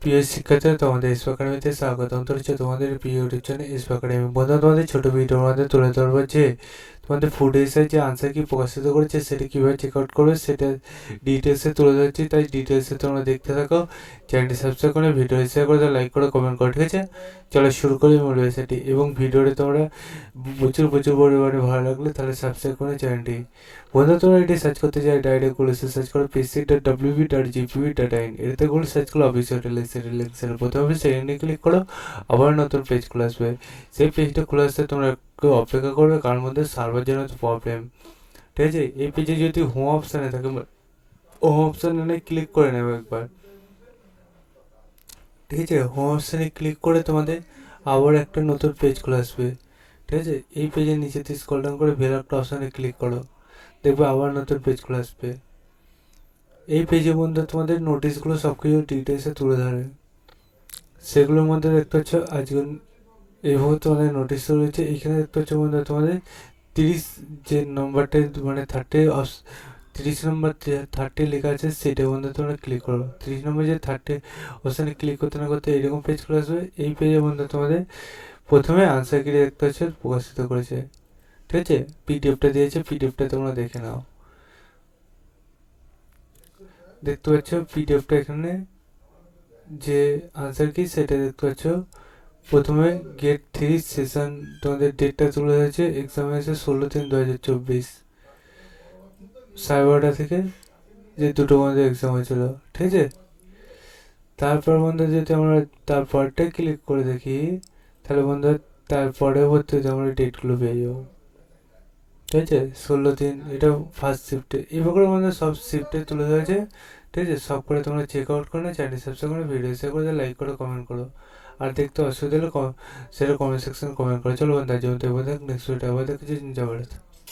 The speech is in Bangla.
প্রিয় শিক্ষার্থীরা, তোমাদের এসপি একাডেমিতে স্বাগতম। তো হচ্ছে তোমাদের প্রিয় ইউটিউব চ্যানেল এসপি একাডেমি। বন্ধুরা, তোমাদের ছোটো ভিডিওর মধ্যে তুলে ধরবো যে তোমাদের ফুড এসআই যে আনসার কি প্রকাশিত করেছে সেটা কীভাবে চেক আউট করবে সেটা ডিটেলসে তুলে ধরছি, তাই ডিটেলসে তোমরা দেখতে থাকো। চ্যানেলটি সাবস্ক্রাইব করে ভিডিও শেয়ার করে দাও, লাইক করে কমেন্ট করে, ঠিক আছে? চলো শুরু করি মূল বিষয়টি। এবং ভিডিওটি তোমরা প্রচুর পরিমাণে ভালো লাগলে তাহলে সাবস্ক্রাইব করে চ্যানেলটি। বন্ধুরা, তোমরা এটি সার্চ করতে চাই ডাইরেক্ট গুগলে সার্চ করো pc.wb.gpv.in। এটাতে গুগলে সার্চ করো অফিসিয়াল লিঙ্কসের প্রথমে হবে সেখানে ক্লিক করো, আবার নতুন পেজ খুলে আসবে। সেই পেজটা খুলে আসতে তোমরা একটু অপেক্ষা করবে, কারণ মধ্যে সার্ভার জন্য প্রবলেম, ঠিক আছে? এই পেজে যদি হোম অপশানে থাকে, হোম অপশানে ক্লিক করে নেবে একবার, ঠিক আছে? হোম অপশানে ক্লিক করে তোমাদের আবার একটা নতুন পেজ খুলে আসবে, ঠিক আছে? এই পেজের নিচেতে স্ক্রল ডাউন করে বেল একটা অপশানে ক্লিক করো, দেখবে আবার নতুন পেজ খুলে আসবে। এই পেজের মধ্যে তোমাদের নোটিশগুলো সব কিছু ডিটেলসে তুলে ধরে, সেগুলোর মধ্যে দেখতে পাচ্ছ আজকে এইভাবে তোমাদের নোটিশ রয়েছে। এখানে দেখতে পাচ্ছ বন্ধুরা তোমাদের 30 যে নম্বরটা মানে 30 নম্বর 30 লেখা আছে সেটা বন্ধু তোমরা ক্লিক করো। 30 নম্বর যে 30 অপশানে ক্লিক করতে না করতে এরকম পেজ খুলে আসবে। এই পেজে বন্ধু তোমাদের প্রথমে আনসার কি দেখতে পাচ্ছ প্রকাশিত করেছে, ঠিক আছে? পিডিএফটা দিয়েছে, পিডিএফটা তোমরা দেখে নাও। দেখতে পাচ্ছ পিডিএফটা এখানে যে আনসার কি সেটা দেখতে পাচ্ছ। প্রথমে গেট 3 সেশন তোমাদের ডেটটা তুলে হয়েছে, এক্সাম হয়েছে 16/3/2024 সাড়ে 12টা থেকে, যে দুটো মধ্যে এক্সাম হয়েছিল, ঠিক আছে? তারপর বন্ধু যদি আমরা তারপরটা ক্লিক করে দেখি, তাহলে বন্ধু তার পরবর্তীতে আমরা ডেটগুলো পেয়ে যাবো, ঠিক আছে? 16/3 এটা ফার্স্ট শিফটে। এভাবে বন্ধু সব শিফটে তুলে ধরেছে, ঠিক আছে? সব করে তোমরা চেক আউট করে চ্যানেল সাবস্ক্রাইব করে ভিডিও শেয়ার করে লাইক করো কমেন্ট করো। আর দেখতে অসুবিধা হলে সেটা কমেন্ট সেকশনে কমেন্ট করো। চলো বন্ধু, আজ নেক্সট ভিডিও আবার দেখছি।